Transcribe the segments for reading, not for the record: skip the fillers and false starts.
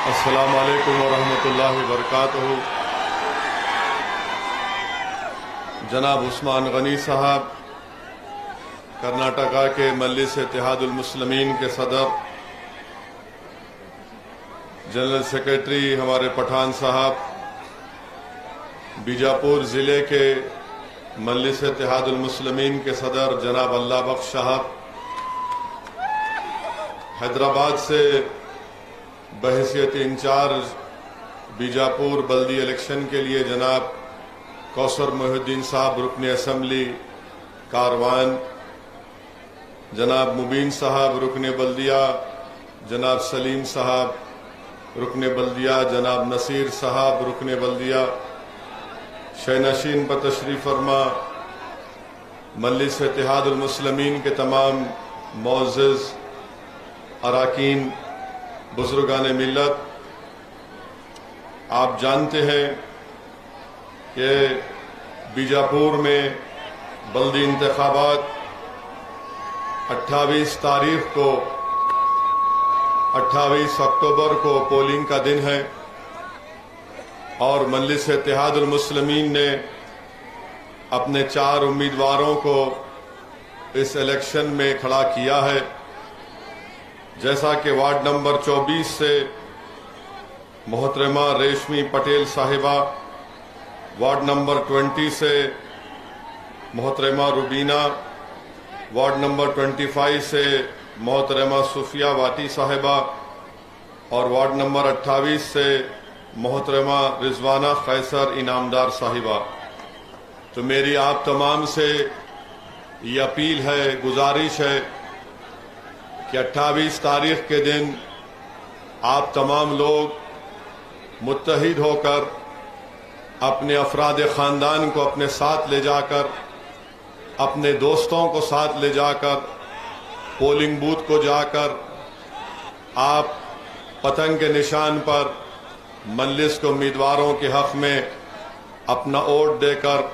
अस्सलामु अलैकुम वरहमतुल्लाहि वबरकातुहू। जनाब उस्मान गनी साहब, कर्नाटका के मजलिस इत्तेहादुल मुस्लिमीन के सदर, जनरल सेक्रेटरी हमारे पठान साहब, बीजापुर ज़िले के मजलिस इत्तेहादुल मुस्लिमीन के सदर जनाब अल्लाह बख्श साहब, हैदराबाद से बहैसियत इंचार्ज बीजापुर बल्दी इलेक्शन के लिए जनाब कौसर मोहिउद्दीन साहब रुकन असम्बली कारवान, जनाब मुबीन साहब रुकन बल्दिया, जनाब सलीम साहब रुकन बल्दिया, जनाब नसीर साहब रुकन बल्दिया, शहनशीन पर तशरीफ फरमा, मजलिस इत्तेहादुल मुस्लिमीन के तमाम मोअज़्ज़िज़ अराकीन, बुजुर्गान मिल्लत, आप जानते हैं कि बीजापुर में बल्दी इंतखाबात 28 तारीख को 28 अक्टूबर को पोलिंग का दिन है और मजलिस इत्तेहादुल मुस्लिमीन ने अपने 4 उम्मीदवारों को इस इलेक्शन में खड़ा किया है। जैसा कि वार्ड नंबर 24 से मोहतरमा रेशमी पटेल साहिबा, वार्ड नंबर 20 से मोहतरमा रुबीना, वार्ड नंबर 25 से मोहतरमा सुफिया वाटी साहिबा और वार्ड नंबर 28 से मोहतरमा रिजवाना कैसर इनामदार साहिबा। तो मेरी आप तमाम से ये अपील है, गुजारिश है कि 28 तारीख के दिन आप तमाम लोग मुत्तहिद होकर अपने अफराद ख़ानदान को अपने साथ ले जाकर, अपने दोस्तों को साथ ले जाकर पोलिंग बूथ को जाकर आप पतंग के निशान पर मजलिस के उम्मीदवारों के हक में अपना वोट देकर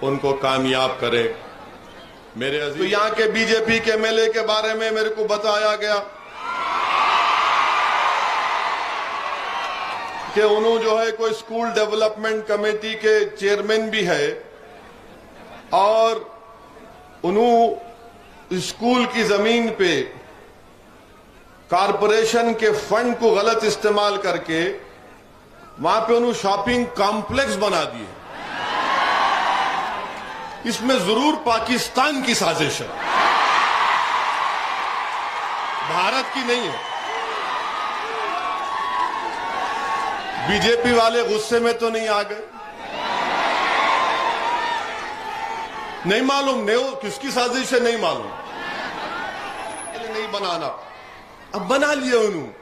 उनको कामयाब करें। मेरे तो यहाँ के बीजेपी के एमएलए के बारे में मेरे को बताया गया कि उन्होंने जो है कोई स्कूल डेवलपमेंट कमेटी के चेयरमैन भी है और उन्होंने स्कूल की जमीन पे कारपोरेशन के फंड को गलत इस्तेमाल करके वहां पे उन्होंने शॉपिंग कॉम्प्लेक्स बना दिए। इसमें जरूर पाकिस्तान की साजिश है, भारत की नहीं है। बीजेपी वाले गुस्से में तो नहीं आ गए? नहीं मालूम, नहीं किसकी साजिश है नहीं मालूम, नहीं बनाना, अब बना लिए उन्होंने,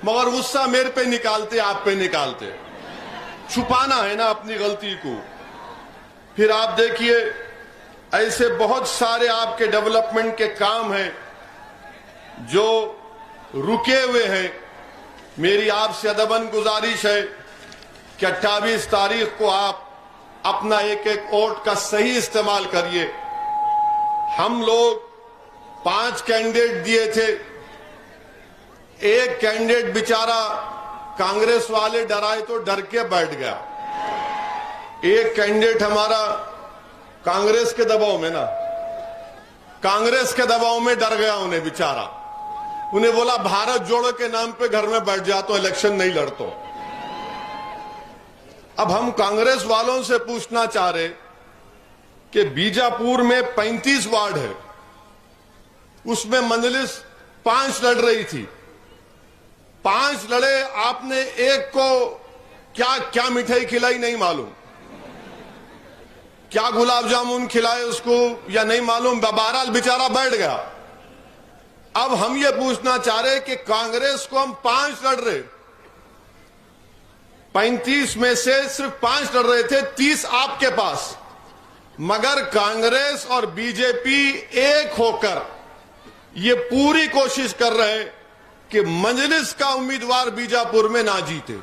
मगर गुस्सा मेरे पे निकालते, आप पे निकालते, छुपाना है ना अपनी गलती को। फिर आप देखिए ऐसे बहुत सारे आपके डेवलपमेंट के काम हैं जो रुके हुए हैं। मेरी आपसे अदबन गुजारिश है कि 28 तारीख को आप अपना एक एक वोट का सही इस्तेमाल करिए। हम लोग 5 कैंडिडेट दिए थे, एक कैंडिडेट बेचारा कांग्रेस वाले डराए तो डर के बैठ गया। एक कैंडिडेट हमारा कांग्रेस के दबाव में ना, कांग्रेस के दबाव में डर गया उन्हें बेचारा, उन्हें बोला भारत जोड़ो के नाम पे घर में बैठ जा तो इलेक्शन नहीं लड़तो। अब हम कांग्रेस वालों से पूछना चाह रहे कि बीजापुर में 35 वार्ड है, उसमें मजलिस 5 लड़ रही थी, 5 लड़े, आपने एक को क्या क्या मिठाई खिलाई नहीं मालूम, क्या गुलाब जामुन खिलाए उसको या नहीं मालूम, बहरहाल बेचारा बैठ गया। अब हम ये पूछना चाह रहे कि कांग्रेस को हम 5 लड़ रहे, 35 में से सिर्फ 5 लड़ रहे थे, 30 आपके पास, मगर कांग्रेस और बीजेपी एक होकर ये पूरी कोशिश कर रहे कि मजलिस का उम्मीदवार बीजापुर में ना जीते।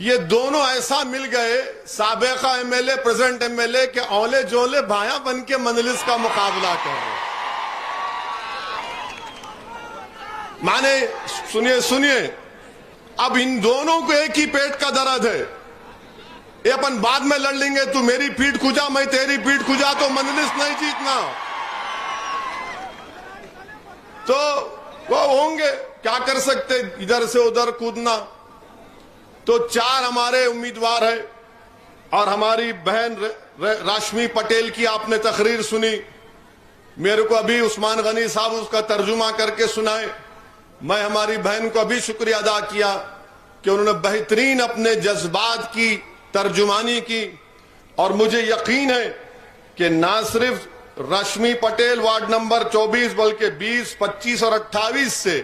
ये दोनों ऐसा मिल गए, साबिका एमएलए प्रेजेंट एमएलए के औले जोले भाया बन के मजलिस का मुकाबला कर रहे। माने सुनिए सुनिए, अब इन दोनों को एक ही पेट का दर्द है। ये अपन बाद में लड़ लेंगे, तू मेरी पीठ खुजा मैं तेरी पीठ खुजा, तो मजलिस नहीं जीतना। तो वो होंगे, क्या कर सकते, इधर से उधर कूदना। तो 4 हमारे उम्मीदवार हैं और हमारी बहन राशमी पटेल की आपने तकरीर सुनी। मेरे को अभी उस्मान गनी साहब उसका तर्जुमा करके सुनाए। मैं हमारी बहन को अभी शुक्रिया अदा किया कि उन्होंने बेहतरीन अपने जज्बात की तर्जुमानी की। और मुझे यकीन है कि ना सिर्फ रश्मि पटेल वार्ड नंबर 24 बल्कि 20, 25 और 28 से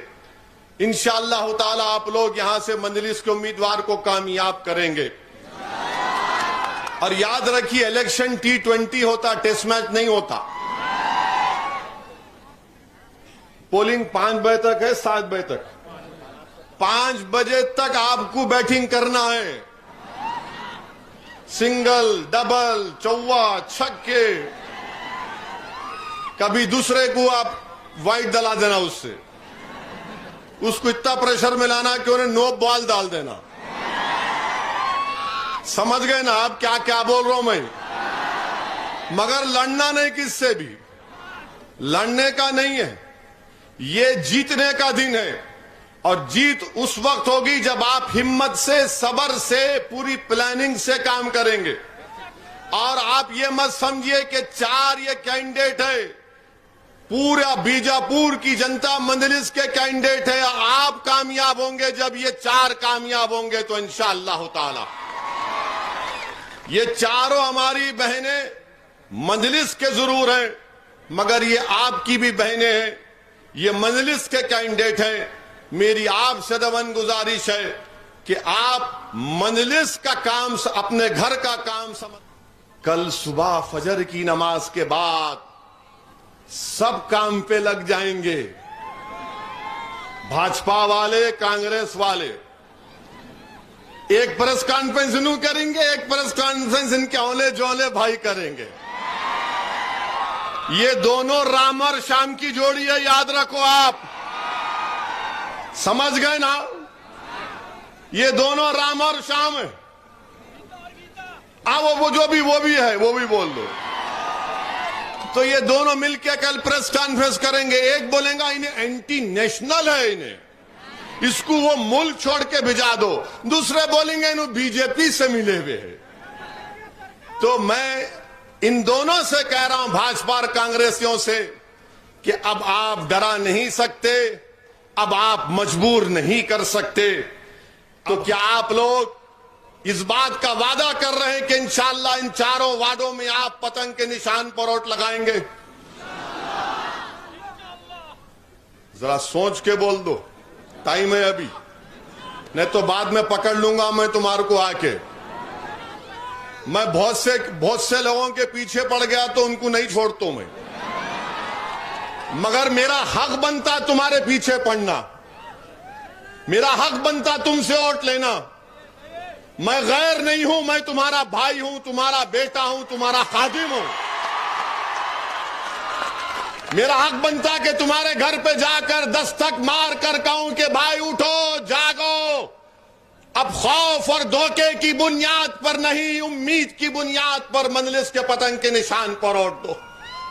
इंशाअल्लाह ताला आप लोग यहां से मजलिस के उम्मीदवार को कामयाब करेंगे। और याद रखिए, इलेक्शन T20 होता, टेस्ट मैच नहीं होता। पोलिंग 5 बजे तक है, 7 बजे तक। 5 बजे तक आपको बैटिंग करना है, सिंगल, डबल, चौवा, छक्के। कभी दूसरे को आप वाइट डला देना, उससे उसको इतना प्रेशर मिलाना कि उन्हें नो बॉल डाल देना। समझ गए ना आप क्या क्या बोल रहा हूं मैं? मगर लड़ना नहीं, किससे भी लड़ने का नहीं है। ये जीतने का दिन है और जीत उस वक्त होगी जब आप हिम्मत से, सब्र से, पूरी प्लानिंग से काम करेंगे। और आप ये मत समझिए कि 4 ये कैंडिडेट है, पूरा बीजापुर की जनता मजलिस के कैंडिडेट है। आप कामयाब होंगे जब ये 4 कामयाब होंगे तो इंशाअल्लाह ताला। ये चारों हमारी बहनें मजलिस के जरूर हैं, मगर ये आपकी भी बहनें हैं, ये मजलिस के कैंडिडेट हैं। मेरी आपसे दवन गुजारिश है कि आप मजलिस का काम, अपने घर का काम समझ। कल सुबह फजर की नमाज के बाद सब काम पे लग जाएंगे, भाजपा वाले, कांग्रेस वाले। एक प्रेस कॉन्फ्रेंस इन्हों करेंगे, एक प्रेस कॉन्फ्रेंस इनके औले जोले भाई करेंगे। ये दोनों राम और श्याम की जोड़ी है, याद रखो आप। समझ गए ना? ये दोनों राम और श्याम है। वो जो भी वो भी है, वो भी बोल दो। तो ये दोनों मिलकर कल प्रेस कॉन्फ्रेंस करेंगे। एक बोलेगा इन्हें एंटी नेशनल है, इन्हें इसको वो मुल्क छोड़ के भिजा दो। दूसरे बोलेंगे इन्हें बीजेपी से मिले हुए हैं। तो मैं इन दोनों से कह रहा हूं, भाजपा और कांग्रेसियों से, कि अब आप डरा नहीं सकते, अब आप मजबूर नहीं कर सकते। तो क्या आप लोग इस बात का वादा कर रहे हैं कि इंशाअल्लाह इन चारों वार्डों में आप पतंग के निशान पर वोट लगाएंगे? जरा सोच के बोल दो, टाइम है अभी, नहीं तो बाद में पकड़ लूंगा मैं तुम्हारे को आके। मैं बहुत से लोगों के पीछे पड़ गया तो उनको नहीं छोड़ता मैं, मगर मेरा हक बनता तुम्हारे पीछे पड़ना, मेरा हक बनता तुमसे वोट लेना। मैं गैर नहीं हूं, मैं तुम्हारा भाई हूं, तुम्हारा बेटा हूं, तुम्हारा खादिम हूं। मेरा हक बनता कि तुम्हारे घर पे जाकर दस्तक मार कर कहूं कि भाई उठो, जागो, अब खौफ और धोखे की बुनियाद पर नहीं, उम्मीद की बुनियाद पर मजलिस के पतंग के निशान पर वोट दो।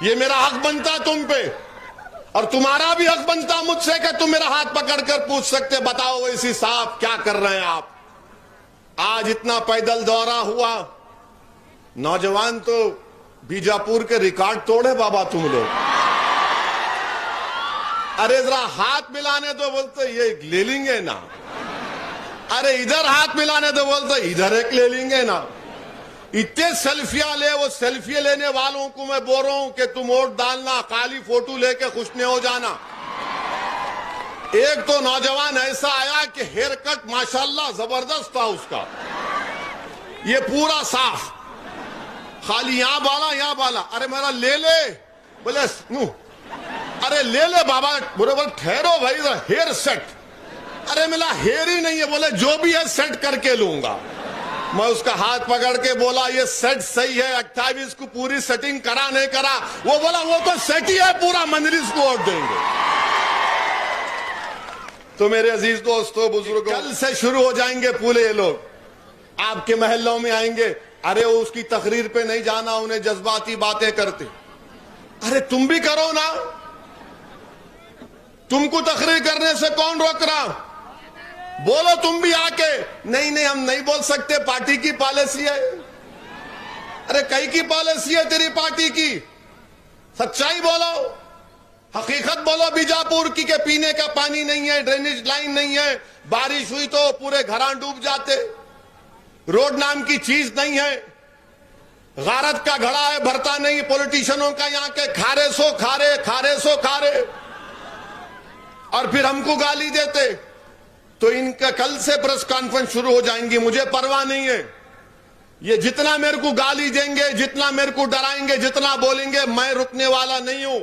ये मेरा हक बनता तुम पे, और तुम्हारा भी हक बनता मुझसे कि तुम मेरा हाथ पकड़कर पूछ सकते, बताओ वैसी साहब क्या कर रहे हैं आप? आज इतना पैदल दौरा हुआ, नौजवान तो बीजापुर के रिकॉर्ड तोड़े बाबा तुम लोग। अरे जरा हाथ मिलाने दो, बोलते ये ले लेंगे ना। अरे इधर हाथ मिलाने दो, बोलते इधर एक ले लेंगे ना। इतने सेल्फियां ले, वो सेल्फी लेने वालों को मैं बोल रहा हूं कि तुम वोट डालना, काली फोटो लेके खुश नहीं हो जाना। एक तो नौजवान ऐसा आया कि हेयर कट माशाल्लाह जबरदस्त था उसका, ये पूरा साफ, खाली यहां बाला। अरे मेरा ले ले, बोले अरे ले ले बाबा, बोले ठहरो भाई, हेयर सेट। अरे मेरा हेयर ही नहीं है, बोले जो भी है सेट करके लूंगा। मैं उसका हाथ पकड़ के बोला ये सेट सही है, 28 को पूरी सेटिंग करा नहीं करा? वो बोला वो तो सेट ही है पूरा, मजलिस को वोट देंगे। तो मेरे अजीज दोस्तों बुजुर्गों, कल से शुरू हो जाएंगे पूरे ये लोग, आपके महल्लों में आएंगे। अरे वो उसकी तकरीर पे नहीं जाना, उन्हें जज्बाती बातें करते। अरे तुम भी करो ना, तुमको तकरीर करने से कौन रोक रहा? बोलो तुम भी आके। नहीं नहीं, हम नहीं बोल सकते, पार्टी की पॉलिसी है। अरे कई की पॉलिसी है तेरी पार्टी की? सच्चाई बोलो, हकीकत बोलो। बीजापुर की के पीने का पानी नहीं है, ड्रेनेज लाइन नहीं है, बारिश हुई तो पूरे घरां डूब जाते, रोड नाम की चीज नहीं है, गारत का घड़ा है भरता नहीं पॉलिटिशियनों का, यहाँ के खारे सो खारे, खारे सो खारे, और फिर हमको गाली देते। तो इनका कल से प्रेस कॉन्फ्रेंस शुरू हो जाएंगी, मुझे परवाह नहीं है। ये जितना मेरे को गाली देंगे, जितना मेरे को डराएंगे, जितना बोलेंगे, मैं रुकने वाला नहीं हूं।